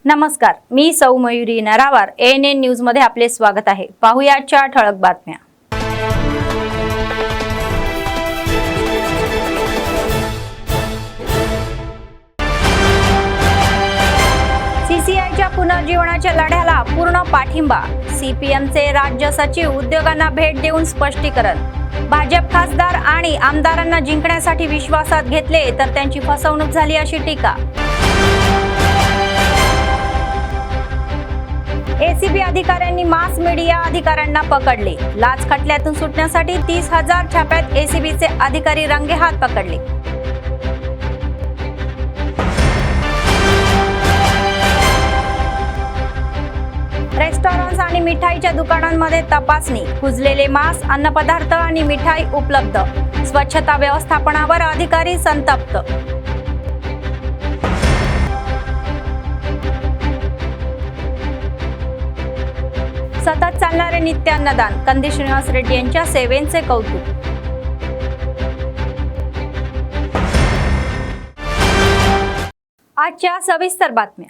नमस्कार, मी सौ Mayuri नरावार ANN news मध्ये आपले स्वागत आहे। पाहुयाच्या ठळक बातम्या। CCIच्या पुनर्जीवनाच्या लढ्याला पूर्ण पाठिंबा। CPMचे राज्य सचिव उद्योगांना भेट देऊन स्पष्टीकरण। भाजप खासदार आणि आमदारांना जिंकण्यासाठी विश्वासात घेतले तर त्यांची फसवणूक झाली अशी टीका। ACB अधिकाऱ्यांनी मास मीडिया अधिकाऱ्यांना पकडले। लाच खटल्यातून सुटण्यासाठी 30,000 छाप्यात ACBचे अधिकारी रंगेहात पकडले। रेस्टॉरंट्स आणि मिठाईच्या दुकानांमध्ये तपासणी। कुजलेले मांस, अन्नपदार्थ आणि मिठाई उपलब्ध। स्वच्छता व्यवस्थापनावर अधिकारी संतप्त। सतत चालणारे नित्य अन्नदान। कंदी श्रीनिवास रेड्डी यांच्या सेवेचे कौतुक। आजच्या सविस्तर बातम्या।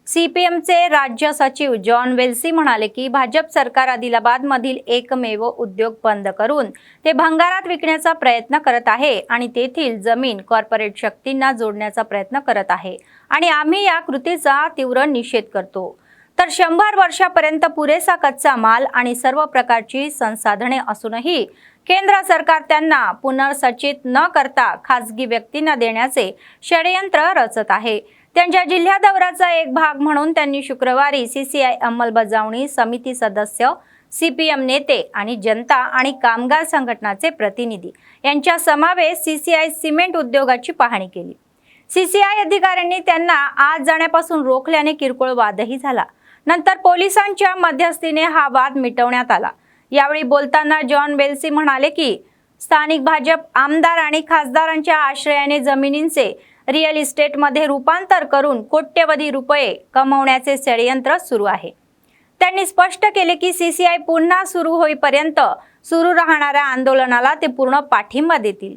CPMचे राज्य सचिव जॉन वेल्सी म्हणाले की भाजप सरकार आदिलाबाद मधील एकमेव उद्योग बंद करून ते भंगारात विकण्याचा प्रयत्न करत आहे आणि तेथील जमीन कॉर्पोरेट शक्तींना जोडण्याचा प्रयत्न करत आहे आणि आम्ही या कृतीचा तीव्र निषेध करतो। तर 100 वर्षापर्यंत पुरेसा कच्चा माल आणि सर्व प्रकारची संसाधने असूनही केंद्र सरकार त्यांना पुनर्संचित न करता खासगी व्यक्तींना देण्याचे षडयंत्र रचत आहे। त्यांच्या जिल्हा दौऱ्याचा एक भाग म्हणून त्यांनी शुक्रवारी CCI अंमलबजावणी समिती सदस्य, CPM नेते आणि जनता आणि कामगार संघटनाचे प्रतिनिधी यांच्या समावेश CCI सिमेंट उद्योगाची पाहणी केली। CCI अधिकाऱ्यांनी त्यांना आज जाण्यापासून रोखल्याने किरकोळ वादही झाला। नंतर पोलिसांच्या मध्यस्थीने हा वाद मिटवण्यात आला। यावेळी बोलताना जॉन वेल्सी म्हणाले की स्थानिक भाजप आमदार आणि खासदारांच्या आश्रयाने जमिनींचे रिअल इस्टेटमध्ये रूपांतर करून कोट्यवधी रुपये कमवण्याचे षडयंत्र सुरू आहे। त्यांनी स्पष्ट केले की CCI पुन्हा सुरू होईपर्यंत सुरू राहणाऱ्या आंदोलनाला ते पूर्ण पाठिंबा देतील।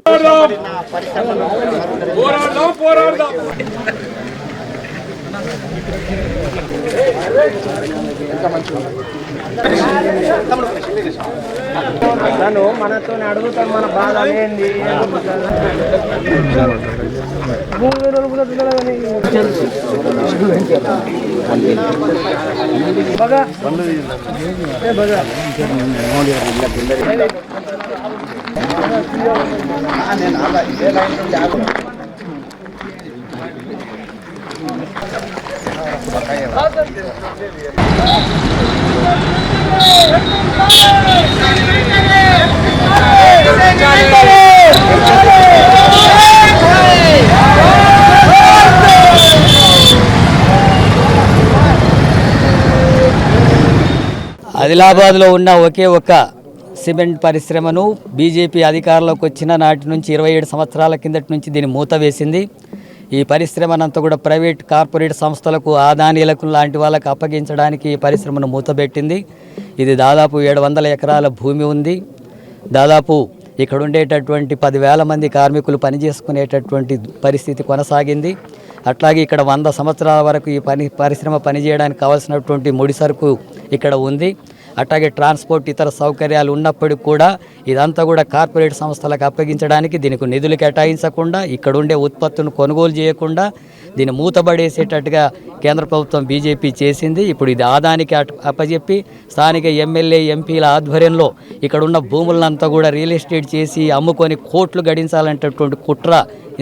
మనతో అడుగుతాం మన బాధ ఏంది బగా బగా ఆదిలాబాద్లో ఉన్న ఒకే ఒక సిమెంట్ పరిశ్రమను బీజేపీ అధికారంలోకి వచ్చిన నాటి నుంచి 27 సంవత్సరాల కిందటి నుంచి దీన్ని మూత వేసింది। ఈ పరిశ్రమనంతా కూడా ప్రైవేట్ కార్పొరేట్ సంస్థలకు ఆదానీలకు లాంటి వాళ్ళకి అప్పగించడానికి ఈ పరిశ్రమను మూతబెట్టింది। ఇది దాదాపు 700 ఎకరాల భూమి ఉంది। దాదాపు ఇక్కడ ఉండేటటువంటి 10,000 మంది కార్మికులు పనిచేసుకునేటటువంటి పరిస్థితి కొనసాగింది। అట్లాగే ఇక్కడ 100 సంవత్సరాల వరకు ఈ పరిశ్రమ పనిచేయడానికి కావాల్సినటువంటి ముడి సరుకు ఇక్కడ ఉంది। అట్లాగే ట్రాన్స్పోర్ట్ ఇతర సౌకర్యాలు ఉన్నప్పటికీ కూడా ఇదంతా కూడా కార్పొరేట్ సంస్థలకు అప్పగించడానికి దీనికి నిధులు కేటాయించకుండా ఇక్కడ ఉండే ఉత్పత్తులను కొనుగోలు చేయకుండా దీన్ని మూతబడేసేటట్టుగా కేంద్ర ప్రభుత్వం బీజేపీ చేసింది। ఇప్పుడు ఇది ఆదానికి అప్పజెప్పి స్థానిక ఎమ్మెల్యే ఎంపీల ఆధ్వర్యంలో ఇక్కడ ఉన్న భూములంతా కూడా రియల్ ఎస్టేట్ చేసి అమ్ముకొని కోట్లు గడించాలనేటటువంటి కుట్ర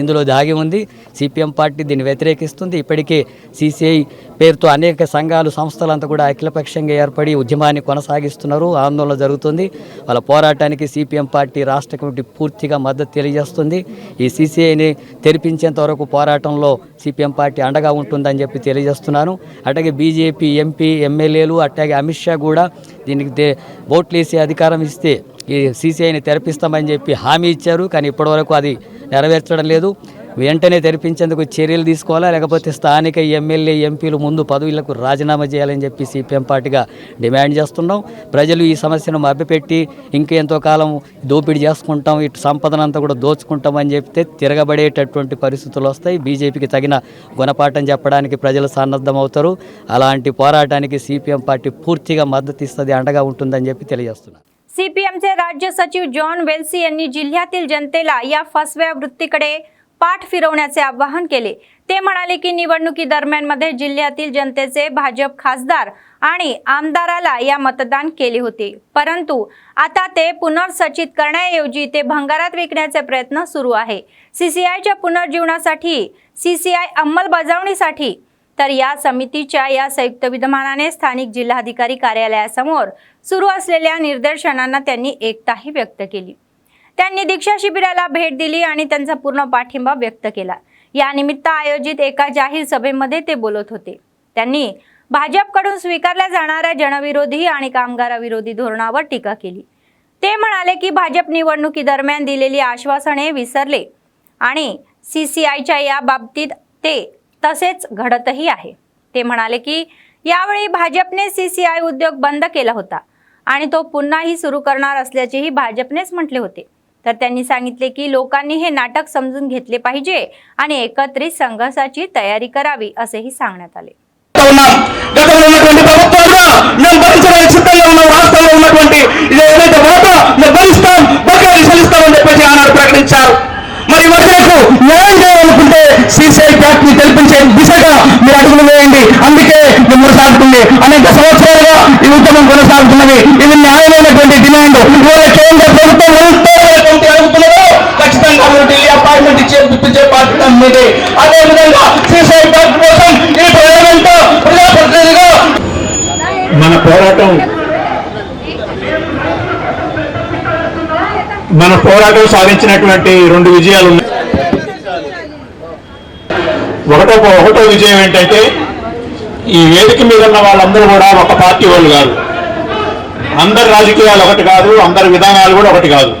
ఇందులో దాగి ఉంది। CPM పార్టీ దీన్ని వ్యతిరేకిస్తుంది। ఇప్పటికే CCI పేరుతో అనేక సంఘాలు సంస్థలంతా కూడా అఖిలపక్షంగా ఏర్పడి ఉద్యమాన్ని కొనసాగిస్తున్నారు, ఆందోళన జరుగుతుంది। వాళ్ళ పోరాటానికి CPM పార్టీ రాష్ట్ర కమిటీ పూర్తిగా మద్దతు తెలియజేస్తుంది। ఈ CCIని తెరిపించేంత వరకు పోరాటంలో CPM పార్టీ అండగా ఉంటుందని చెప్పి తెలియజేస్తున్నాను। అట్లాగే బీజేపీ ఎంపీ ఎమ్మెల్యేలు అట్లాగే అమిత్ షా కూడా దీనికి ఓట్లేసి అధికారం ఇస్తే ఈ CCIని తెరపిస్తామని చెప్పి హామీ ఇచ్చారు, కానీ ఇప్పటివరకు అది నెరవేర్చడం లేదు। వెంటనే తెరిపించేందుకు చర్యలు తీసుకోవాలా, లేకపోతే స్థానిక ఎమ్మెల్యే ఎంపీలు ముందు పదవులకు రాజీనామా చేయాలని చెప్పి సిపిఎం పార్టీగా డిమాండ్ చేస్తున్నాం. ప్రజలు ఈ సమస్యను మభ్యపెట్టి ఇంకెంతో కాలం దోపిడీ చేసుకుంటాం, ఇటు సంపదనంతా కూడా దోచుకుంటామని చెప్తే తిరగబడేటటువంటి పరిస్థితులు వస్తాయి. బీజేపీకి తగిన గుణపాఠం చెప్పడానికి ప్రజలు సన్నద్ధమవుతారు. అలాంటి పోరాటానికి సిపిఎం पार्टी पूर्तिगा मदत इस्तदी अंडगा ఉంటుందని చెప్పి తెలియజేస్తున్నారు. सीपीएमचे राज्य सचिव जॉन वेल्सी यांनी जिल्ह्यातील जनतेला या फसव्या वृत्तीकडे पाठ फिरवण्याचे आवाहन केले. ते म्हणाले की निवडणुकीदरम्यानमध्ये जिल्ह्यातील जनतेचे भाजप खासदार आणि आमदाराला या मतदान केले होते, परंतु आता ते पुनर्सचित करण्याऐवजी ते भंगारात विकण्याचे प्रयत्न सुरू आहे. सीसीआयच्या पुनर्जीवनासाठी सीसीआय अंमलबजावणीसाठी तर या समितीच्या या संयुक्त विद्यमानाने स्थानिक जिल्हाधिकारी कार्यालयासमोर सुरू असलेल्या निदर्शनांना त्यांनी एकताही व्यक्त केली. त्यांनी दीक्षा शिबिराला भेट दिली आणि त्यांचा पूर्ण पाठिंबा व्यक्त केला. या निमित्त आयोजित एका जाहीर सभेमध्ये ते बोलत होते. त्यांनी भाजपकडून स्वीकारल्या जाणाऱ्या जनविरोधी आणि कामगारविरोधी धोरणावर टीका केली. ते म्हणाले की भाजप निवडणुकीदरम्यान दिलेली आश्वासने विसरले आणि सीसीआयच्या या बाबतीत ते तसेच घडतही आहे. ते म्हणाले की यावेळी भाजपने सीसीआय उद्योग बंद केला होता आणि तो पुन्हाही सुरू करणार असल्याचेही भाजपनेच म्हटले होते. तर त्यांनी सांगितले की लोकांनी हे नाटक समजून घेतले पाहिजे आणि एकत्रित संघर्षाची तयारी करावी असेही सांगण्यात आले. మరి వరకు న్యాయం చేయాలనుకుంటే సీసీఐ ఫ్యాక్టరీ తెరిపించే దిశగా మీరు అడుగులు వేయండి. అందుకే కొనసాగుతుంది, అనేక సంవత్సరాలుగా ఈ ఉద్యమం కొనసాగుతున్నది. ఇది న్యాయమైనటువంటి డిమాండ్. ఇవాళ కేంద్ర ప్రభుత్వం అడుగుతున్నదో ఖచ్చితంగా ఢిల్లీ అపాయింట్మెంట్ ఇప్పించే బాధ్యత మీదే. అదేవిధంగా సీసీఐ ఫ్యాక్టరీ కోసం ఈ ప్రజలంతా ప్రజాప్రతినిధిగా మన పోరాటం సాధించినటువంటి 2 విజయాలు ఉన్నాయి. ఒకటో విజయం ఏంటంటే ఈ వేదిక మీద ఉన్న వాళ్ళందరూ కూడా ఒక పార్టీ వాళ్ళు కాదు, అందరి రాజకీయాలు ఒకటి కాదు, అందరి విధానాలు కూడా ఒకటి కాదు.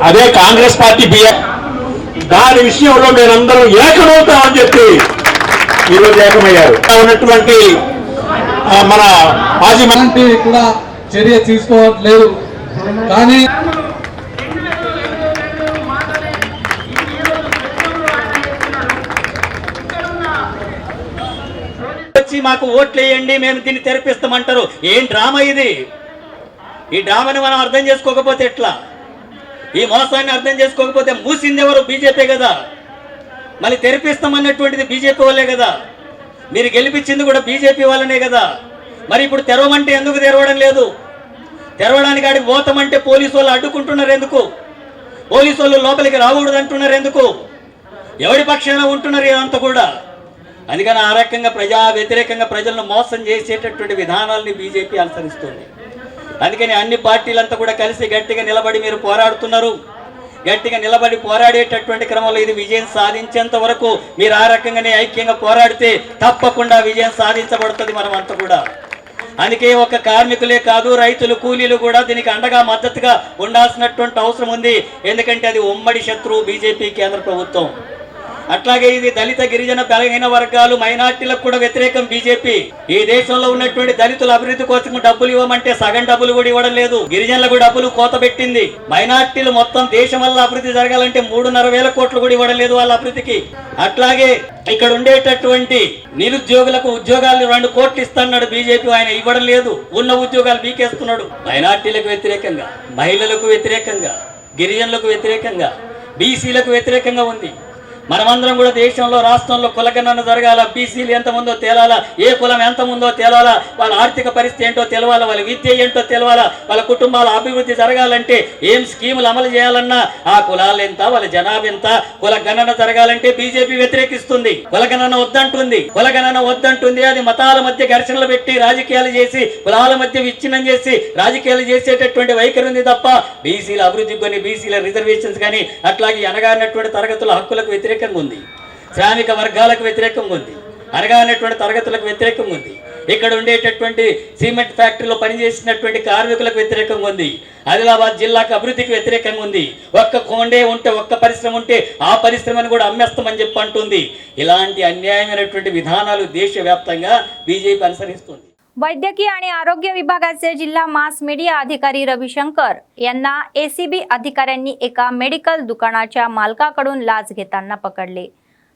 అదే కాంగ్రెస్ పార్టీ దాని విషయంలో మేమందరం ఏకమవుతామని చెప్పి ఈరోజు ఏకమయ్యారు. ఉన్నటువంటి మన మాజీ మంత్రి కూడా చర్య తీసుకోవట్లేదు. కానీ మాకు ఓట్లు వేయండి, మేము దీన్ని తెరిపిస్తామంటారు. ఏం డ్రామా ఇది? ఈ డ్రామాని మనం అర్థం చేసుకోకపోతే ఎట్లా? ఈ మోసాన్ని అర్థం చేసుకోకపోతే మూసింది ఎవరు? బీజేపీ కదా. మళ్ళీ తెరిపిస్తామన్నటువంటిది బీజేపీ వాళ్ళే కదా. మీరు గెలిపించింది కూడా బీజేపీ వాళ్ళనే కదా. మరి ఇప్పుడు తెరవమంటే ఎందుకు తెరవడం లేదు? తెరవడానికి ఆడికి పోతామంటే పోలీసు వాళ్ళు అడ్డుకుంటున్నారు ఎందుకు? పోలీసు వాళ్ళు లోపలికి రాకూడదు అంటున్నారు ఎందుకు? ఎవరి పక్షాన ఉంటున్నారు ఇదంతా కూడా? అందుకని ఆ రకంగా ప్రజా వ్యతిరేకంగా ప్రజలను మోసం చేసేటటువంటి విధానాలని బీజేపీ అనుసరిస్తుంది. అందుకని అన్ని పార్టీలంతా కూడా కలిసి గట్టిగా నిలబడి మీరు పోరాడుతున్నారు. గట్టిగా నిలబడి పోరాడేటటువంటి క్రమంలో ఇది విజయం సాధించేంత వరకు మీరు ఆ రకంగానే ఐక్యంగా పోరాడితే తప్పకుండా విజయం సాధించబడుతుంది మనమంతా కూడా. అందుకే ఒక కార్మికులే కాదు, రైతులు, కూలీలు కూడా దీనికి అండగా మద్దతుగా ఉండాల్సినటువంటి అవసరం ఉంది. ఎందుకంటే అది ఉమ్మడి శత్రువు బీజేపీ కేంద్ర ప్రభుత్వం. అట్లాగే ఇది దళిత, గిరిజన, బలహీన వర్గాలు, మైనార్టీలకు కూడా వ్యతిరేకం బీజేపీ. ఈ దేశంలో ఉన్నటువంటి దళితుల అభివృద్ధి కోసం డబ్బులు ఇవ్వమంటే సగం డబ్బులు కూడా ఇవ్వడం లేదు. గిరిజనులకు డబ్బులు కోత పెట్టింది. మైనార్టీలు మొత్తం దేశం వల్ల అభివృద్ధి జరగాలంటే 3,500 కోట్లు కూడా ఇవ్వడం లేదు వాళ్ళ అభివృద్ధికి. అట్లాగే ఇక్కడ ఉండేటటువంటి నిరుద్యోగులకు ఉద్యోగాలు 2 కోట్లు ఇస్తున్నాడు బీజేపీ, ఆయన ఇవ్వడం లేదు. ఉన్న ఉద్యోగాలు బీకేస్తున్నాడు. మైనార్టీలకు వ్యతిరేకంగా, మహిళలకు వ్యతిరేకంగా, గిరిజనులకు వ్యతిరేకంగా, బీసీలకు వ్యతిరేకంగా ఉంది. మనమందరం కూడా దేశంలో, రాష్ట్రంలో కులగణన జరగాల, బీసీలు ఎంతమందో తేలాలా, ఏ కులం ఎంతమందో తేలాలా, వాళ్ళ ఆర్థిక పరిస్థితి ఏంటో తెలవాలా, వాళ్ళ విద్య ఏంటో తెలవాలా, వాళ్ళ కుటుంబాల అభివృద్ధి జరగాలంటే ఏం స్కీములు అమలు చేయాలన్నా ఆ కులాలు ఎంత, వాళ్ళ జనాభా ఎంత, కులగణన జరగాలంటే బీజేపీ వ్యతిరేకిస్తుంది. కులగణన వద్దంటుంది. అది మతాల మధ్య ఘర్షణలు పెట్టి రాజకీయాలు చేసి, కులాల మధ్య విచ్ఛిన్నం చేసి రాజకీయాలు చేసేటటువంటి వైఖరి ఉంది తప్ప బీసీల అభివృద్ధికి కానీ, బీసీల రిజర్వేషన్స్ కానీ, అట్లాగే అనగానటువంటి తరగతుల హక్కులకు వ్యతిరేకంగా ఉంది. శ్రామిక వర్గాలకు వ్యతిరేకంగా ఉంది. అనగానటువంటి తరగతులకు వ్యతిరేకంగా ఉంది. ఇక్కడ ఉండేటటువంటి సిమెంట్ ఫ్యాక్టరీలో పనిచేసినటువంటి కార్మికులకు వ్యతిరేకంగా ఉంది. ఆదిలాబాద్ జిల్లాకు అభివృద్ధికి వ్యతిరేకంగా ఉంది. ఒక్క కొండే ఉంటే, ఒక్క పరిశ్రమ ఉంటే ఆ పరిశ్రమను కూడా అమ్మేస్తామని చెప్పి అంటుంది. ఇలాంటి అన్యాయమైనటువంటి విధానాలు దేశవ్యాప్తంగా బీజేపీ అనుసరిస్తుంది. वैद्यकीय आणि आरोग्य विभागाचे जिल्हा मास मीडिया अधिकारी रविशंकर यांना एसीबी अधिकाऱ्यांनी एका मेडिकल दुकानाच्या मालकाकडून लाच घेताना पकडले.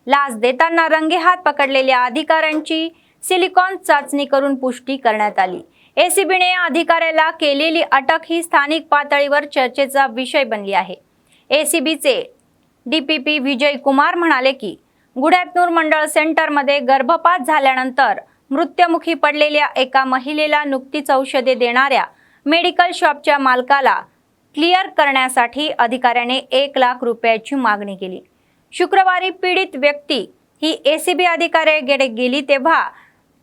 लाच देताना रंगेहात पकडलेल्या अधिकाऱ्यांची सिलिकॉन चाचणी करून पुष्टी करण्यात आली. एसीबीने अधिकाऱ्याला केलेली अटक ही स्थानिक पातळीवर चर्चेचा विषय बनली आहे. एसीबीचे डीपीपी विजय कुमार म्हणाले की गुढ्यातनूर मंडळ सेंटरमध्ये गर्भपात झाल्यानंतर मृत्युमुखी पडलेल्या एका महिलेला नुकतीच औषधे देणाऱ्या मेडिकल शॉपच्या मालकाला क्लिअर करण्यासाठी अधिकाऱ्याने 1 लाख रुपयाची मागणी केली. शुक्रवारी पीडित व्यक्ती ही एसीबी अधिकाऱ्याकडे गेली तेव्हा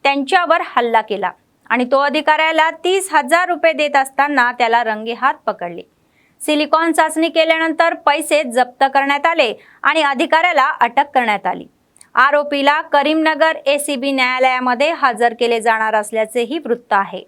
त्यांच्यावर हल्ला केला आणि तो अधिकाऱ्याला 30,000 रुपये देत असताना त्याला रंगेहात पकडले. सिलिकॉन चाचणी केल्यानंतर पैसे जप्त करण्यात आले आणि अधिकाऱ्याला अटक करण्यात आली. आरोपीला करीमनगर एसीबी न्यायालयामध्ये हजर केले जाणार असल्याचेही वृत्त आहे.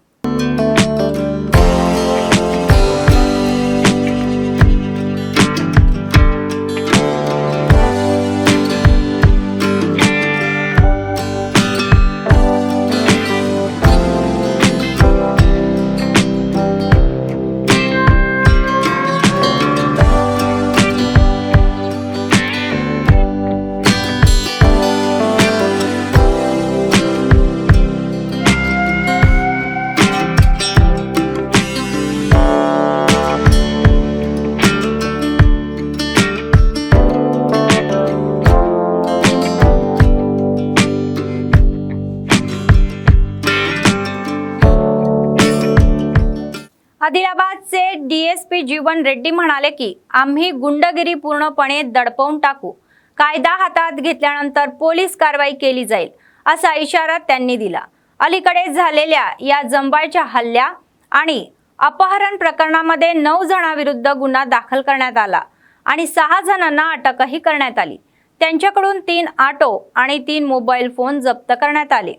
आदिलाबादचे डीएसपी जीवन रेड्डी म्हणाले की आम्ही गुंडगिरी पूर्णपणे दडपवून टाकू. कायदा हातात घेतल्यानंतर पोलीस कारवाई केली जाईल असा इशारा त्यांनी दिला. अलीकडे झालेल्या या जंबाळच्या हल्ल्या आणि अपहरण प्रकरणामध्ये 9 जणांविरुद्ध गुन्हा दाखल करण्यात आला आणि 6 जणांना अटकही करण्यात आली. त्यांच्याकडून 3 ऑटो आणि 3 मोबाईल फोन जप्त करण्यात आले.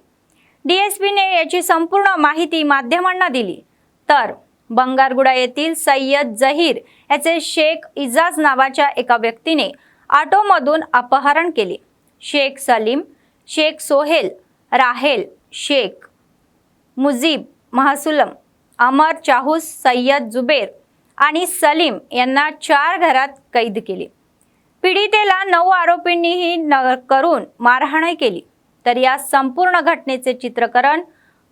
डीएसपीने याची संपूर्ण माहिती माध्यमांना दिली. तर बंगारगुडा येथील सय्यद जहीर याचे शेख इजाज नावाच्या एका व्यक्तीने ऑटोमधून अपहरण केले. शेख सलीम, शेख सोहेल, राहेल, शेख मुजीब, महसुलम, अमर चाहूस, सय्यद जुबेर आणि सलीम यांना 4 घरात कैद केले. पीडितेला 9 आरोपींनीही करून मारहाण केली. तर या संपूर्ण घटनेचे चित्रीकरण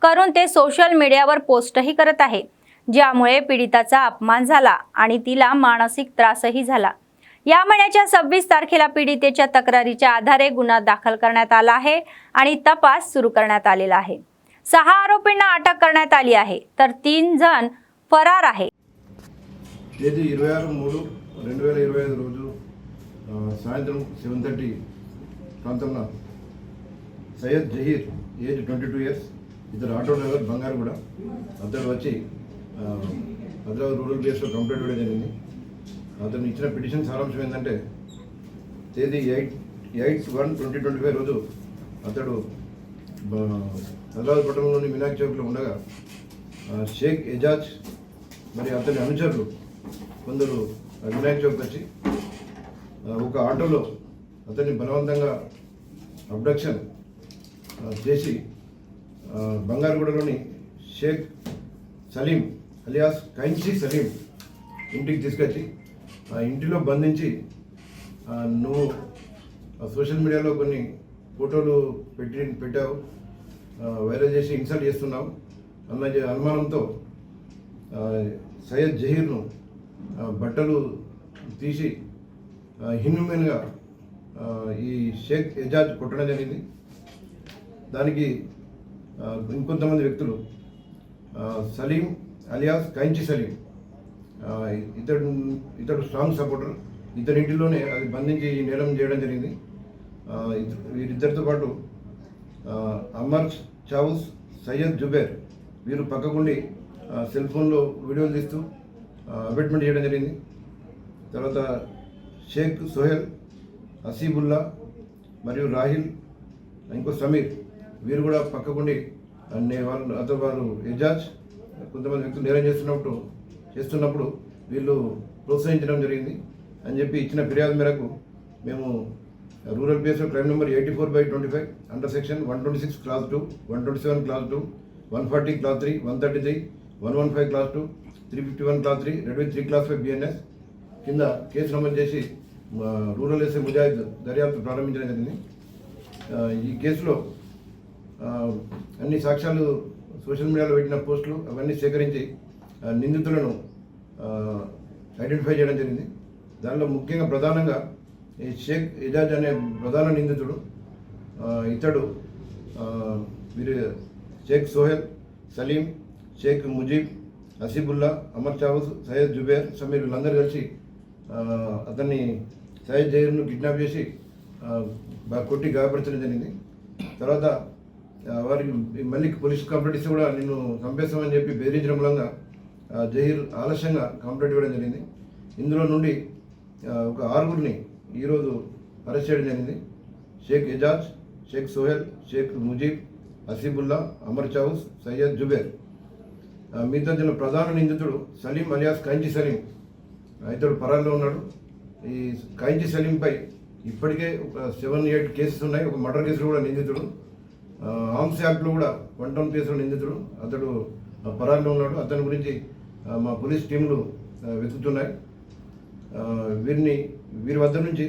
करून ते सोशल मीडियावर पोस्टही करत आहे, ज्यामुळे पीडिताचा अपमान झाला आणि तिला मानसिक त्रासही झाला. या महिन्याच्या 26 तारखेला पीडितेच्या तक्रारीच्या आधारे गुन्हा दाखल करण्यात आला आहे आणि तपास सुरू करण्यात आलेला आहे. 6 आरोपींना अटक करण्यात आली आहे तर 3 जण फरार आहेत. తేదీ 26/3/2025 రోజు సాయంత్రం 7:30 ప్రాంతంలో సయ్యద్ జహీర్ ఏజ్ 22 ఇయర్స్, ఇద్దరు ఆటో డ్రైవర్ బంగారుగూడ, అతడు వచ్చి హైదరాబాద్ రూరల్ ప్లేస్లో కంప్లైంట్ ఇవ్వడం జరిగింది. అతను ఇచ్చిన పిటిషన్ సారాంశం ఏంటంటే తేదీ 8/1/2025 రోజు అతడు హైదరాబాద్ పట్టణంలోని వినాయక్ చౌక్లో ఉండగా షేక్ ఎజాజ్ మరి అతని అనుచరులు కొందరు వినాయక్ చౌక్ వచ్చి ఒక ఆటోలో అతన్ని బలవంతంగా అబ్డక్షన్ చేసి బంగారుగూడలోని షేక్ సలీం అలియాస్ కైన్సీ సలీం ఇంటికి తీసుకొచ్చి ఆ ఇంటిలో బంధించి నువ్వు సోషల్ మీడియాలో కొన్ని ఫోటోలు పెట్టావు, వైరల్ చేసి ఇన్సల్ట్ చేస్తున్నావు అన్న అనుమానంతో సయ్యద్ జహీర్ను బట్టలు తీసి హ్యూమన్గా ఈ షేక్ ఎజాజ్ కొట్టడం జరిగింది. దానికి ఇంకొంతమంది వ్యక్తులు సలీం అలియాస్ కైంచి సలీం ఇతడు స్ట్రాంగ్ సపోర్టర్, ఇతనింటిలోనే అది బంధించి నేరం చేయడం జరిగింది. వీరిద్దరితో పాటు అమర్ చావుస్, సయ్యద్ జుబేర్ వీరు పక్కకుండి సెల్ ఫోన్లో వీడియోలు తీస్తూ అబెట్మెంట్ చేయడం జరిగింది. తర్వాత షేక్ సోహెల్, హసీబుల్లా మరియు రాహిల్, ఇంకో సమీర్ వీరు కూడా పక్కకుండి వారు ఎజాజ్ కొంతమంది వ్యక్తులు నేరం చేస్తున్నప్పుడు వీళ్ళు ప్రోత్సహించడం జరిగింది అని చెప్పి ఇచ్చిన ఫిర్యాదు మేరకు మేము రూరల్ పిఎస్లో crime number 84/25 under section 126 class 2, 127 class 2, 140 class 3, 133, 115 class 2, 351 class 3, read with 3 class 5 BNS కింద కేసు నమోదు చేసి రూరల్ ఎస్ఐ ముజాహిద్ దర్యాప్తు ప్రారంభించడం జరిగింది. ఈ కేసులో అన్ని సాక్ష్యాలు సోషల్ మీడియాలో పెట్టిన పోస్టులు అవన్నీ సేకరించి నిందితులను ఐడెంటిఫై చేయడం జరిగింది. దానిలో ముఖ్యంగా ప్రధానంగా ఈ షేక్ ఎజాజ్ అనే ప్రధాన నిందితుడు, ఇతడు వీరు షేక్ సోహెల్, సలీం, షేక్ ముజీబ్, హసీబుల్లా, అమర్ చావుస్, సయ్యద్ జుబేర్, సమీర్ వీళ్ళందరూ కలిసి అతన్ని సయ్యద్ జహీర్ను కిడ్నాప్ చేసి కొట్టి గాయపరచడం జరిగింది. తర్వాత వారికి మళ్ళీ పోలీస్ కంప్లైంట్ ఇస్తే కూడా నిన్ను చంపేస్తామని చెప్పి బెదిరించడం మూలంగా జహీర్ ఆలస్యంగా కంప్లైంట్ ఇవ్వడం జరిగింది. ఇందులో నుండి ఒక 6గురిని ఈరోజు అరెస్ట్ చేయడం జరిగింది. షేక్ ఎజాజ్, షేక్ సోహెల్, షేక్ ముజీబ్, హసీబుల్లా, అమర్ చావుస్, సయ్యద్ జుబేర్. మిగతా దీనిలో ప్రధాన నిందితుడు సలీం అలియాస్ కైంచి సలీం, ఇతడు పరాల్లో ఉన్నాడు. ఈ కైంచి సలీంపై ఇప్పటికే ఒక 7-8 కేసెస్ ఉన్నాయి. ఒక మర్డర్ కేసులో కూడా నిందితుడు, ఆర్మ్స్ యాక్ట్లో కూడా 1 కేసులో నిందితుడు, అతడు పరాల్లో ఉన్నాడు. అతని గురించి మా పోలీస్ టీంలు వెతుకుతున్నాయి. వీరి వద్ద నుంచి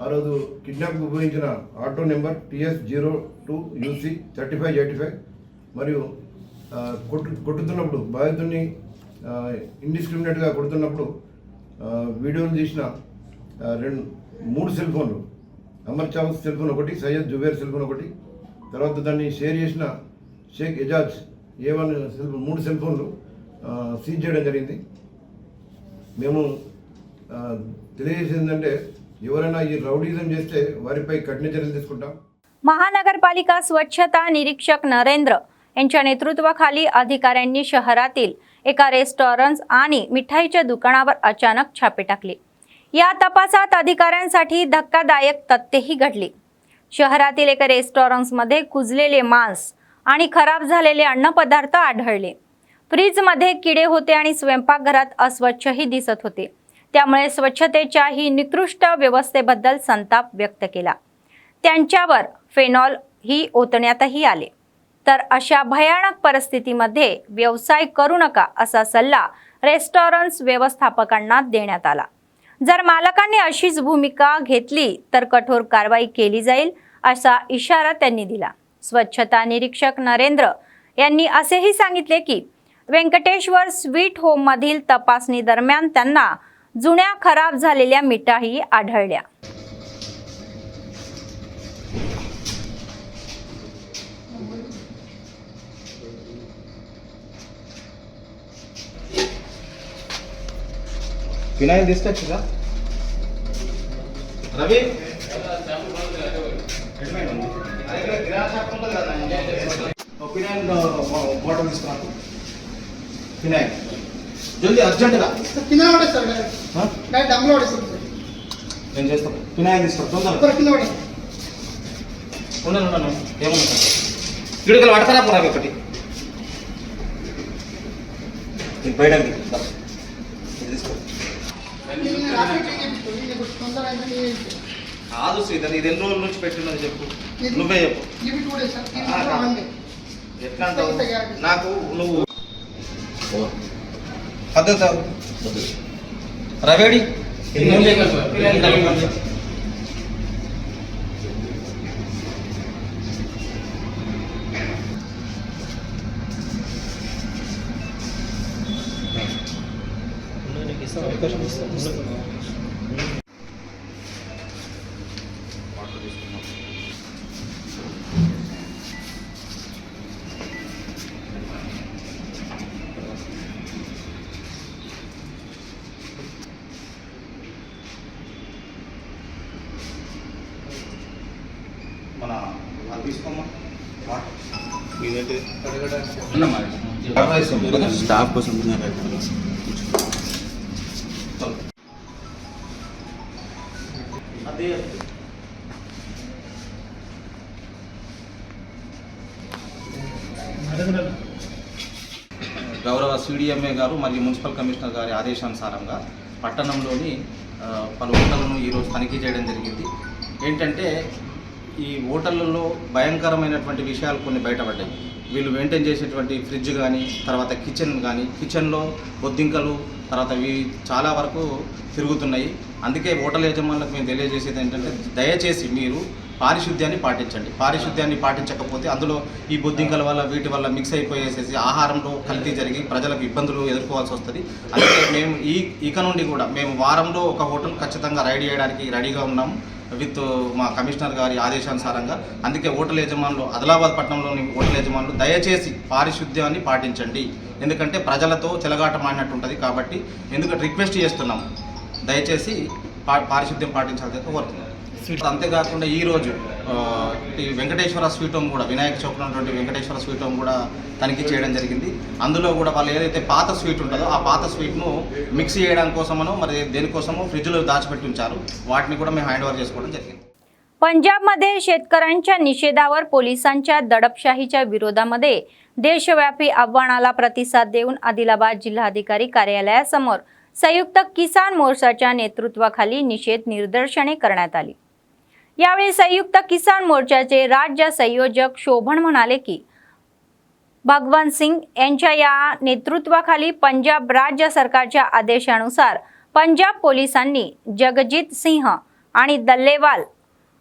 ఆ రోజు కిడ్నాప్కు ఉపయోగించిన ఆటో నెంబర్ TS02UC3585 మరియు కొట్టుతున్నప్పుడు బాధితుడిని ఇండిస్క్రిమినేట్గా కొడుతున్నప్పుడు వీడియోలు తీసిన 3 సెల్ ఫోన్లు, అమర్ చావుస్ సెల్ ఫోన్ ఒకటి, సయ్యద్ జుబేర్ సెల్ ఫోన్ ఒకటి, తర్వాత దాన్ని షేర్ చేసిన Shaik Ejaz A1 cell phone 3 cell ఫోన్లు సీజ్ చేయడం జరిగింది. మేము తెలియజేసేది ఏంటంటే ఎవరైనా ఈ రౌడీజం చేస్తే वारीपై कठिन चर्यలు తీసుకుంటాం. महानगरपालिका स्वच्छता निरीक्षक नरेंद्र यांच्या नेतृत्वाखाली अधिकाऱ्यांनी शहरातील एका रेस्टॉरंट्स आणि मिठाईच्या दुकानावर अचानक छापे टाकले. या तपासात अधिकाऱ्यांसाठी धक्कादायक तथ्येही घडली. शहरातील एका रेस्टॉरंट्समध्ये कुजलेले मांस आणि खराब झालेले अन्नपदार्थ आढळले. फ्रीजमध्ये किडे होते आणि स्वयंपाकघरात अस्वच्छही दिसत होते. त्यामुळे स्वच्छतेच्या ही निकृष्ट व्यवस्थेबद्दल संताप व्यक्त केला. त्यांच्यावर फेनॉल ही ओतण्यातही आले. तर अशा भयानक परिस्थितीमध्ये व्यवसाय करू नका असा सल्ला रेस्टॉरंट्स व्यवस्थापकांना देण्यात आला. जर मालकांनी अशीच भूमिका घेतली तर कठोर कारवाई केली जाईल असा इशारा त्यांनी दिला. स्वच्छता निरीक्षक नरेंद्र यांनी असेही सांगितले की व्यंकटेश्वर स्वीट होममधील तपासणी दरम्यान त्यांना जुन्या खराब झालेल्या मिठाई आढळल्या. ఫినాయిల్ తీసుకొచ్చిందా రవి? ఫినాయిల్ బాటిల్ తీసుకురా. ఫినాయిల్ జల్దీ అర్జెంటుగా కింద పడేస్తారు డైరెక్ట్ డమ్లో పడేస్తారు. నేను చేస్తాను. ఫినాయిల్ తీసుకో తొందరగా. కింద పడేస్తారు. ఉండను ఏమన్నా గిడుకలు పడతారా పోరా ఒకటి బయటకి తీసుకో. కాదు శ్రీధర్, ఇది ఎన్ని రోజుల నుంచి పెట్టినది చెప్పు, నువ్వే చెప్పు. ఎట్లా అంటావు? నాకు నువ్వు పద్ధతి సార్ రవేడి మన అది తీసుకోమ్మా. స్టాఫ్ కోసం అదే అడగ సిడిఎంఏ గారు మరియు మున్సిపల్ కమిషనర్ గారి ఆదేశానుసారంగా పట్టణంలోని పలు హోటళ్లను ఈరోజు తనిఖీ చేయడం జరిగింది. ఏంటంటే ఈ హోటళ్లలో భయంకరమైనటువంటి విషయాలు కొన్ని బయటపడ్డాయి. వీళ్ళు మెయింటైన్ చేసేటువంటి ఫ్రిడ్జ్ కానీ, తర్వాత కిచెన్లో బొద్దింకలు, తర్వాత ఇవి చాలా వరకు తిరుగుతున్నాయి. అందుకే హోటల్ యజమానులకు మేము తెలియజేసేది ఏంటంటే, దయచేసి మీరు పారిశుద్ధ్యాన్ని పాటించండి. పారిశుద్ధ్యాన్ని పాటించకపోతే అందులో ఈ బొద్దింకల వల్ల వీటి వల్ల మిక్స్ అయిపోయేసేసి ఆహారంలో కల్తీ జరిగి ప్రజలకు ఇబ్బందులు ఎదుర్కోవాల్సి వస్తుంది. అందుకే మేము ఇక నుండి కూడా మేము వారంలో ఒక హోటల్ ఖచ్చితంగా రైడ్ చేయడానికి రెడీగా ఉన్నాము విత్ మా కమిషనర్ గారి ఆదేశానుసారంగా. అందుకే హోటల్ యజమానులు, ఆదిలాబాద్ పట్టణంలోని హోటల్ యజమానులు దయచేసి పారిశుద్ధ్యాన్ని పాటించండి. ఎందుకంటే ప్రజలతో చెలగాటమాడినట్టు ఉంటుంది కాబట్టి ఎందుకంటే రిక్వెస్ట్ చేస్తున్నాం, దయచేసి పారిశుద్ధ్యం పాటించాలని కోరుతున్నాం. అంతేకాకుండా ఈరోజు ఈ వెంకటేశ్వర స్వీట్ హోమ్ కూడా, వినాయక చౌక్ ఉన్నటువంటి వెంకటేశ్వర స్వీట్ హోమ్ కూడా తనిఖీ చేయడం జరిగింది. అందులో కూడా వాళ్ళు ఏదైతే పాత స్వీట్ ఉంటుందో ఆ పాత స్వీట్ను మిక్స్ చేయడం కోసమనో మరి దేనికోసమో ఫ్రిడ్జ్లో దాచిపెట్టి ఉంచారు. वाटणी కూడా మేము హ్యాండ్ ఓవర్ చేసుకోవడం జరిగింది. पंजाबमध्ये शेतकऱ्यांच्या निषेधावर पोलिसांच्या दडपशाहीच्या विरोधामध्ये देशव्यापी आव्हानाला प्रतिसाद देऊन आदिलाबाद जिल्हाधिकारी कार्यालयासमोर संयुक्त किसान मोर्चाच्या नेतृत्वाखाली निषेध निदर्शने करण्यात आली. यावेळी संयुक्त किसान मोर्चाचे राज्य संयोजक शोभन म्हणाले की भगवंत सिंग यांच्या या नेतृत्वाखाली पंजाब राज्य सरकारच्या आदेशानुसार पंजाब पोलिसांनी जगजीत सिंह आणि दल्लेवाल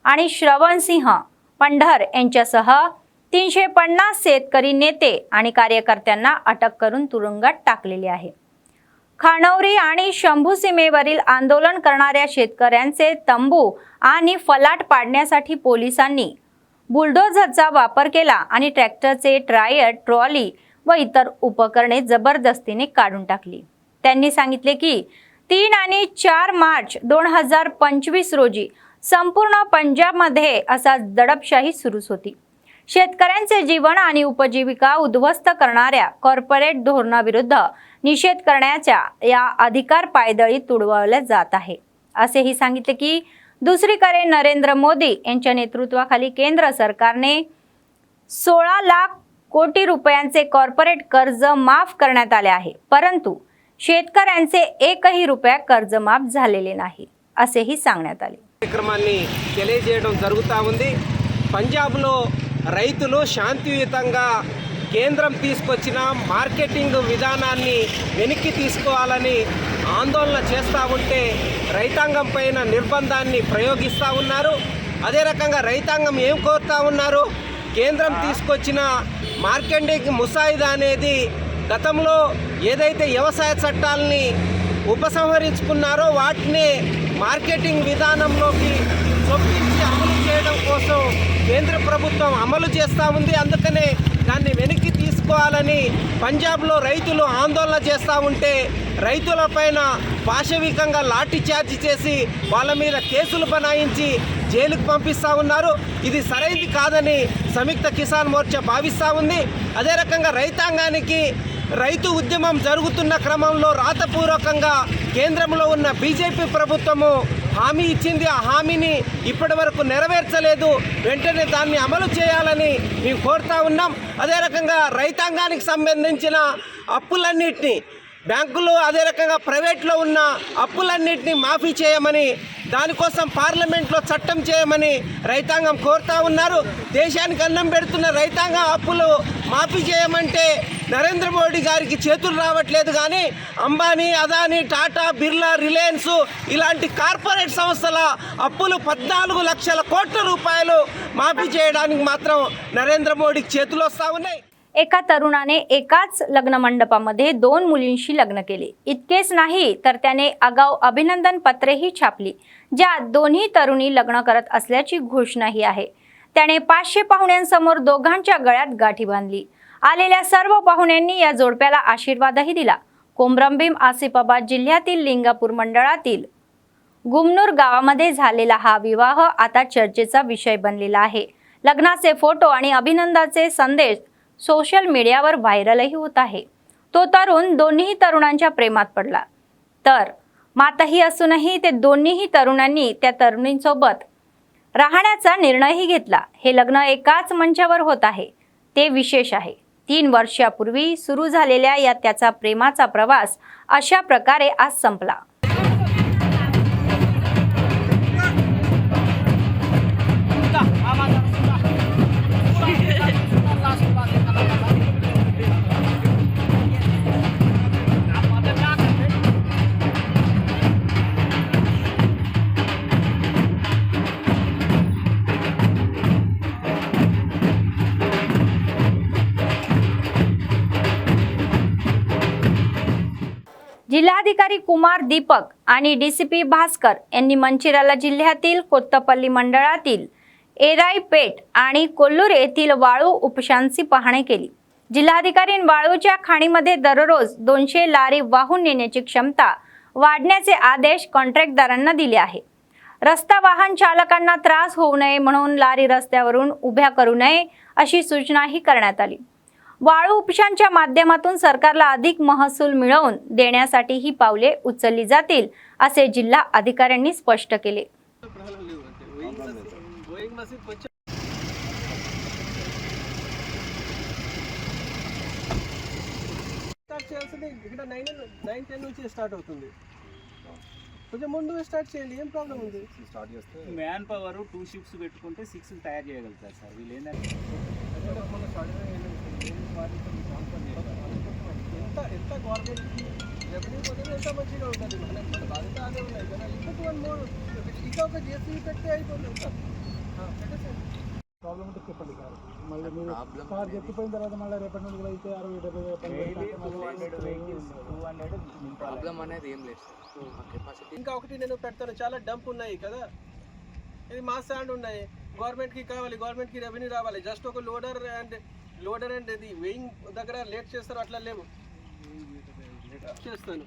आणि श्रवण सिंह पंढर यांच्यासह 350 शेतकरी नेते आणि कार्यकर्त्यांना अटक करून तुरुंगात टाकलेले आहे. खानौरी आणि शंभू सीमेवरील आंदोलन करणाऱ्या शेतकऱ्यांचे तंबू आणि फलाट पाडण्यासाठी पोलिसांनी बुलडोझरचा वापर केला आणि ट्रॅक्टरचे टायर, ट्रॉली व इतर उपकरणे जबरदस्तीने काढून टाकली. त्यांनी सांगितले की 3 आणि 4 मार्च 2025 रोजी संपूर्ण पंजाबमध्ये असा दडपशाही सुरूच होती. शेतकऱ्यांचे जीवन आणि उपजीविका उद्ध्वस्त करणाऱ्या कॉर्पोरेट धोरणाविरुद्ध निषेध करण्याच्या या अधिकार पायदळी तुडवल्या जात आहे, असेही सांगितले की दुसरीकडे नरेंद्र मोदी यांच्या नेतृत्वाखाली केंद्र सरकारने 16 लाख कोटी रुपयांचे कॉर्पोरेट कर्ज माफ करण्यात आले आहे, परंतु शेतकऱ्यांचे एकही रुपया कर्ज माफ झालेले नाही, असेही सांगण्यात आले. కార్యక్రమాన్ని తెలియజేయడం జరుగుతూ ఉంది. పంజాబ్లో రైతులు శాంతియుతంగా కేంద్రం తీసుకొచ్చిన మార్కెటింగ్ విధానాన్ని వెనక్కి తీసుకోవాలని ఆందోళన చేస్తూ ఉంటే రైతాంగం పైన నిర్బంధాన్ని ప్రయోగిస్తూ ఉన్నారు. అదే రకంగా రైతాంగం ఏం కోరుతూ ఉన్నారు, కేంద్రం తీసుకొచ్చిన మార్కెటింగ్ ముసాయిదా అనేది గతంలో ఏదైతే వ్యవసాయ చట్టాలని ఉపసంహరించుకున్నారో వాటిని మార్కెటింగ్ విధానంలోకి చొప్పించి అమలు చేయడం కోసం కేంద్ర ప్రభుత్వం అమలు చేస్తూ ఉంది. అందుకనే దాన్ని వెనక్కి తీసుకోవాలని పంజాబ్లో రైతులు ఆందోళన చేస్తూ ఉంటే రైతులపైన పాశవికంగా లాఠీ చార్జ్ చేసి వాళ్ళ మీద కేసులు బనాయించి జైలుకు పంపిస్తూ ఉన్నారు. ఇది సరైనది కాదని సంయుక్త కిసాన్ మోర్చా భావిస్తూ ఉంది. అదే రకంగా రైతాంగానికి రైతు ఉద్యమం జరుగుతున్న క్రమంలో రాతపూర్వకంగా కేంద్రంలో ఉన్న బీజేపీ ప్రభుత్వము హామీ ఇచ్చింది. ఆ హామీని ఇప్పటి వరకు నెరవేర్చలేదు. వెంటనే దాన్ని అమలు చేయాలని మేము కోరుతా ఉన్నాం. అదే రకంగా రైతాంగానికి సంబంధించిన అప్పులన్నింటినీ బ్యాంకులు, అదే రకంగా ప్రైవేట్లో ఉన్న అప్పులన్నింటినీ మాఫీ చేయమని, దానికోసం పార్లమెంట్లో చట్టం చేయమని రైతాంగం కోరుతా ఉన్నారు. దేశానికి అన్నం పెడుతున్న రైతాంగం అప్పులు మాఫీ చేయమంటే నరేంద్ర మోడీ గారికి చేతులు రావట్లేదు. కానీ అంబానీ, అదానీ, టాటా, బిర్లా, రిలయన్స్ ఇలాంటి కార్పొరేట్ సంస్థల అప్పులు 14 లక్షల కోట్ల రూపాయలు మాఫీ చేయడానికి మాత్రం నరేంద్ర మోడీకి చేతులు వస్తూ ఉన్నాయి. एका तरुणाने एकाच लग्न मंडपामध्ये 2 मुलींशी लग्न केले. इतकेच नाही तर त्याने आगाऊ अभिनंदन पत्रेही छापली, ज्यात दोन्ही तरुणी लग्न करत असल्याची घोषणाही आहे. त्याने 500 पाहुण्यांसमोर दोघांच्या गळ्यात गाठी बांधली. आलेल्या सर्व पाहुण्यांनी या जोडप्याला आशीर्वादही दिला. कोमरंभीम आसिफाबाद जिल्ह्यातील लिंगापूर मंडळातील गुमनूर गावामध्ये झालेला हा विवाह आता चर्चेचा विषय बनलेला आहे. लग्नाचे फोटो आणि अभिनंदनाचे संदेश सोशल मीडियावर व्हायरलही होत आहे. तो तरुण दोन्ही तरुणांच्या प्रेमात पडला. तर माताही असूनही ते दोन्हीही तरुणांनी त्या तरुणींसोबत राहण्याचा निर्णयही घेतला. हे लग्न एकाच मंचावर होत आहे, ते विशेष आहे. 3 वर्षापूर्वी सुरू झालेल्या या त्याचा प्रेमाचा प्रवास अशा प्रकारे आज संपला. जिल्हाधिकारी कुमार दीपक आणि डीसीपी भास्कर यांनी मंचिराला जिल्ह्यातील कोत्तपल्ली मंडळातील एराईपेठ आणि कोल्लूर येथील वाळू उपशांची पाहणी केली. जिल्हाधिकारी वाळूच्या खाणीमध्ये दररोज 200 लारी वाहून नेण्याची क्षमता वाढण्याचे आदेश कॉन्ट्रॅक्टदारांना दिले आहे. रस्ता वाहन चालकांना त्रास होऊ नये म्हणून लारी रस्त्यावरून उभ्या करू नये अशी सूचनाही करण्यात आली. वाळू उपशांच्या माध्यमातून सरकारला अधिक महसूल मिळवून देण्यासाठी ही पावले उचलली जातील असे जिल्हा अधिकाऱ्यांनी स्पष्ट केले. కొంచెం ముందు స్టార్ట్ చేయండి, ఏం ప్రాబ్లం ఉంది? మ్యాన్ పవర్ 2 షిఫ్ట్స్ పెట్టుకుంటే 6 తయారు చేయగలుగుతారు సార్. వీళ్ళు ఏంటంటే ఎంత గవర్నమెంట్కి రెవెన్యూ పొందిన ఎంత మంచిగా ఉంటుంది. మన బాధ్యత అదే ఉన్నాయి కదా. ఇంకా ఒక జేసీ పెట్టి అయిపోతుంది సార్. ప్రాబ్లం ఉంటే చెప్పండి సార్. మళ్ళీ మీరు సార్ చెప్పిపోయిన తర్వాత మళ్ళీ రేపటి నుండి అయితే 60-70 ప్రాబ్లం అనేది ఏం లేదు సార్. ఇంకా ఒకటి నేను పెడతాను, చాలా డంప్ ఉన్నాయి కదా, ఇది మా స్టాండ్ ఉన్నాయి. గవర్నమెంట్కి కావాలి, గవర్నమెంట్కి రెవెన్యూ రావాలి. జస్ట్ ఒక లోడర్ అండ్ ఇది వెయింగ్ దగ్గర లేట్ చేస్తారు, అట్లా లేవు చేస్తాను.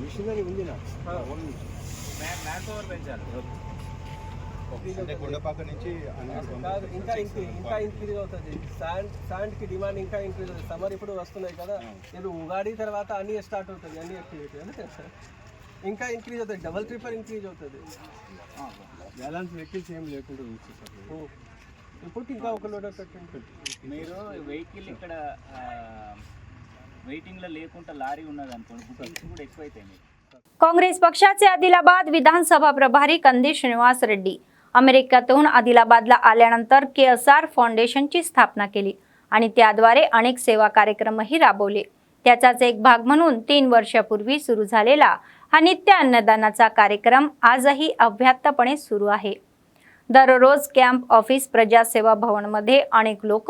మిషనరీ ఉంది నా మ్యాన్ పవర్ పెంచాలి. కాదు, ఇంకా ఇంక్రీజ్ అవుతుంది. శాండ్కి డిమాండ్ ఇంకా ఇంక్రీజ్ అవుతుంది. సమ్మర్ ఇప్పుడు వస్తున్నాయి కదా, నేను ఉగాది తర్వాత అన్నీ స్టార్ట్ అవుతుంది, అన్ని యాక్టివిటీ అంటే ఇంకా ఇంక్రీజ్ అవుతుంది, డబల్ ట్రిపుల్ ఇంక్రీజ్ అవుతుంది. బ్యాలెన్స్ వెహికల్స్ ఏం లేకుండా ఇప్పుడు ఇంకా ఒక లోడర్ పెట్టండి. మీరు వెహికల్ ఇక్కడ వెయిటింగ్లో లేకుండా లారీ ఉన్నది అనుకోండి, బుకింగ్స్ కూడా ఎక్కువ అవుతాయి. काँग्रेस पक्षाचे आदिलाबाद विधानसभा प्रभारी कंदी श्रीनिवास रेड्डी अमेरिकेतून आदिलाबादला आल्यानंतर KSR फाउंडेशनची स्थापना केली आणि त्याद्वारे अनेक सेवा कार्यक्रमही राबवले. त्याचाच एक भाग म्हणून 3 वर्षापूर्वी सुरू झालेला हा नित्य अन्नदानाचा कार्यक्रम आजही अव्याहतपणे सुरू आहे. दररोज कॅम्प ऑफिस प्रजासेवा भवनमध्ये अनेक लोक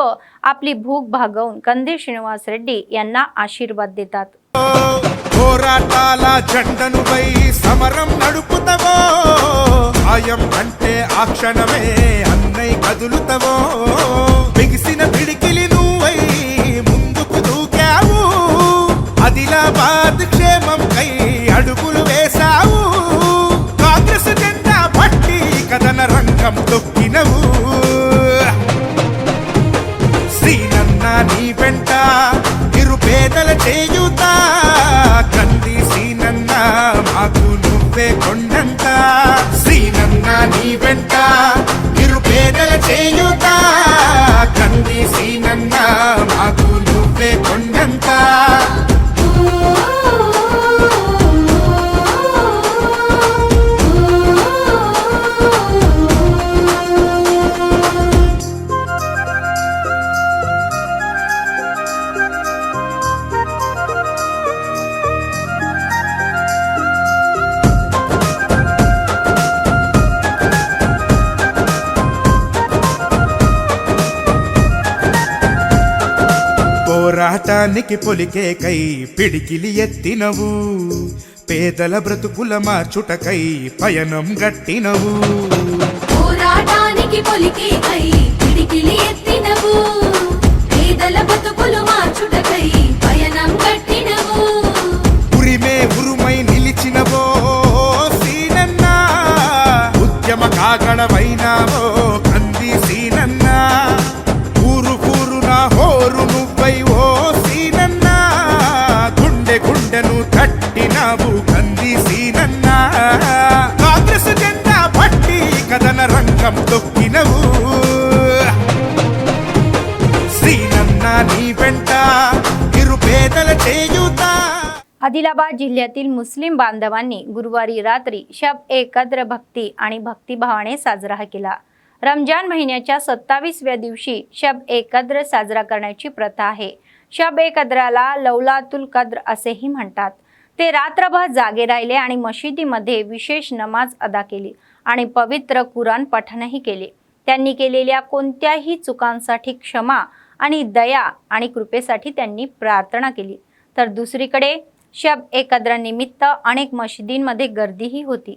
आपली भूक भागवून कंदी श्रीनिवास रेड्डी यांना आशीर्वाद देतात. పోరాటాల జెండనుపై సమరం నడుపుతవో, ఆయం అంటే ఆ క్షణమే అన్నై కదులుతవో, బిగిసిన పిడికిలి నువ్వై ముందుకు దూకావు, ఆదిలాబాద్ క్షేమం కై అడుగులు వేశావు, కాంగ్రెస్ జెండా పట్టి కథన రంగం తొక్కినవు, శ్రీనన్న నీ వెంట నిరుపేదల చేయుత, కంది సీనన్న మాకు నువ్వే కొండంత, సీనన్న నీ వెంట నిరుపేదల చేయుత, కంది సీనన్న మాకు నువ్వే కొండంత. పోరాటానికి పొలికే కై పిడికిలి ఎత్తినవు, పేదల బ్రతుకుల మార్చుటకై పయనం గట్టినవు, పోరాటానికి పొలికే కై పిడికిలి ఎత్తినవు, పేదల బ్రతుకులు మార్చుటకై పయనం గట్టినవు, ఉరిమే ఉరుమై నిలిచినవో సీనన్న, ఉద్యమ కాగడవైనావో కంది సీ గుండెను తట్టినావు కంది సీనన్నా కాంగ్రెస్ జెండా పట్టి కథన రంగం తొక్కినవు సీనన్నా నీ వెంట నిరుపేదల చేయూతా. आदिलाबाद जिल्ह्यातील मुस्लिम बांधवांनी गुरुवारी रात्री शब ए कद्र भक्ती आणि भक्तिभावाने साजरा केला. रमजान महिन्याच्या 27व्या दिवशी शब ए कद्र साजरा करण्याची प्रथा आहे. शब ए कद्राला लौलातुल कद्र असेही म्हणतात. ते रात्रभर जागे राहिले आणि मशिदीमध्ये विशेष नमाज अदा केली आणि पवित्र कुराण पठणही केले. त्यांनी केलेल्या कोणत्याही चुकांसाठी क्षमा आणि दया आणि कृपेसाठी त्यांनी प्रार्थना केली. तर दुसरीकडे शब ए कद्र निमित्त अनेक मशिदींमध्ये गर्दीही होती.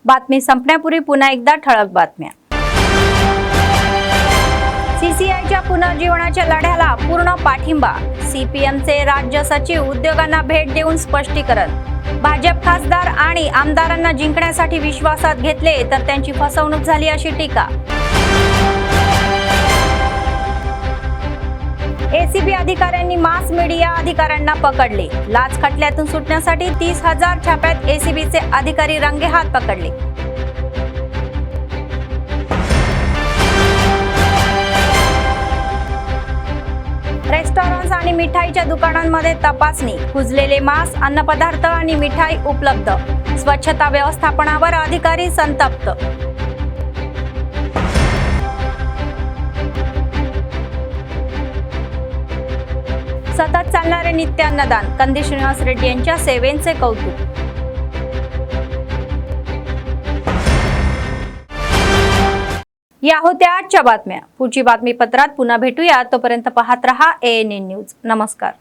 बातमी संपण्यापूर्वी पुन्हा एकदा ठळक बातम्या. सीसीआयच्या पुनर्जीवनाच्या लढ्याला पूर्ण पाठिंबा. सीपीएमचे राज्य सचिव उद्योगांना भेट देऊन स्पष्टीकरण. भाजप खासदार आणि आमदारांना जिंकण्यासाठी विश्वासात घेतले तर त्यांची फसवणूक झाली अशी टीका. एसीबी अधिकाऱ्यांनी मास मीडिया अधिकाऱ्यांना पकडले. लाच खटल्यातून सुटण्यासाठी 30,000 छाप्यात एसीबीचे अधिकारी रंगेहात पकडले. रेस्टॉरंट्स आणि मिठाईच्या दुकानांमध्ये तपासणी. कुजलेले मांस, अन्नपदार्थ आणि मिठाई उपलब्ध. स्वच्छता व्यवस्थापनावर अधिकारी संतप्त. सतत चालणारे नित्य अन्नदान. कंदी श्रीनिवास रेड्डी यांच्या सेवेचे कौतुक. या होत्या आजच्या बातम्या. पुढची बातमीपत्रात पुन्हा भेटूया. तोपर्यंत पाहत रहा ANN न्यूज. नमस्कार.